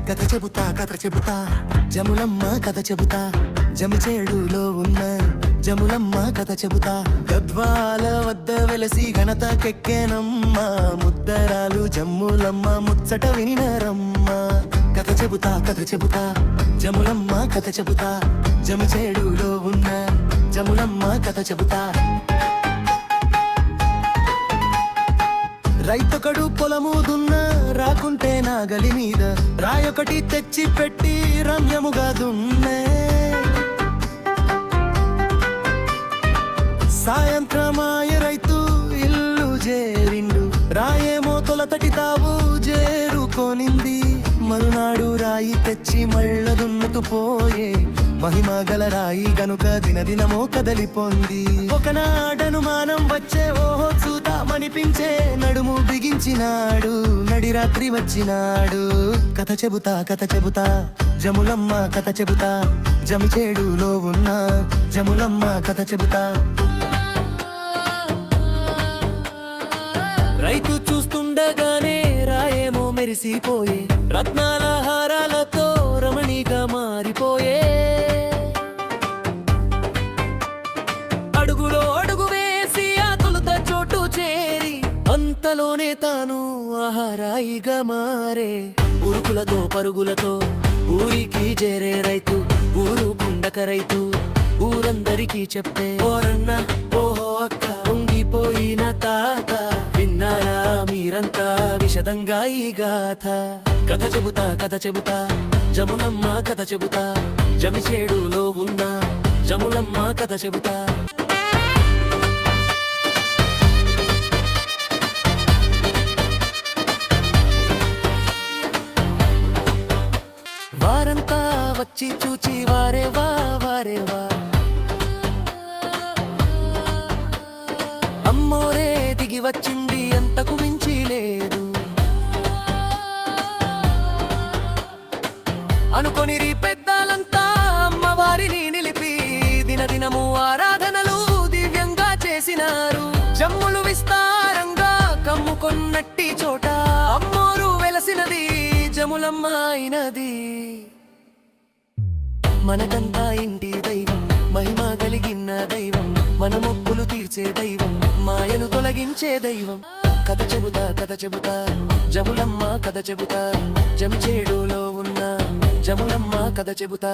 కథ చెబుతా జములమ్మ కథ చెబుతా జమిచేడులో ఉన్న జములమ్మ కథ చెబుతా గద్వాల వద్ద వెలసి ఘనతకెక్కేనమ్మ ముద్దరాలు జమ్ములమ్మ ముచ్చట వినినరమ్మ కథ చెబుతా జములమ్మ కథ చెబుతా జమిచేడులో ఉన్న జములమ్మ కథ చెబుతా రైతొకడు పొలము దున్నా రాకుంటే నాగలి మీద రాయొకటి తెచ్చి పెట్టి రమ్యముగా దున్నే సాయంత్రమాయ రైతు ఇల్లు చేరిండు రాయేమో తొలతటి తావు చేరుకోనింది మరునాడు రాయి తెచ్చి మళ్ళ దున్నుతూ పోయే మహిమగల రాయి గనుక దినదినమో కదలిపోంది ఒకనాడను మానం వచ్చే ఓహో చూద్దామనిపించే నడుము బిగించినాడు నడిరాత్రి వచ్చినాడు కథ చెబుతా జములమ్మ కథ చెబుతా జమిచేడులో ఉన్న జములమ్మ కథ చెబుతా రైతు చూస్తుండగానే రాయేమో మెరిసిపోయే రత్నాల హారాలతో రమణిగా మారిపోయే అడుగులో అడుగు వేసి ఆ తొలుత చోటు చేరి అంతలోనే తాను ఆహారాయిగా మారే ఉరుకులతో పరుగులతో ఊరికి చేరే రైతు ఊరు గుండక రైతు ఊరందరికీ చెప్పే ఓరన్న ఓహో అక్క ఉంగిపోయిన తాత విన్నారా మీరంతా విషదంగా ఈ గాథ కథ చెబుతా జములమ్మ కథ చెబుతా జమిచేడులో ఉన్న జములమ్మ కథ చెబుతా వారంతా వచ్చి చూచి వారే వా అమ్మోరే దిగి వచ్చింది అంతకు మించి లేదు అనుకొనిరి పెద్దలంతా అమ్మవారిని నిలిపి దినదినము ఆరాధనలు దివ్యంగా చేసినారు జమ్ములు విస్తారంగా కమ్ముకొన్నట్టి చోట అమ్మోరు వెలసినది జములమ్మ అయినది మనకంతా ఇంటి దైవం మహిమ కలిగిన దైవం మన మొక్కులు తీర్చే దైవం మాయను తొలగించే దైవం కథ చెబుతా జములమ్మ కథ చెబుతా జమిచేడులో ఉన్న జములమ్మ కథ చెబుతా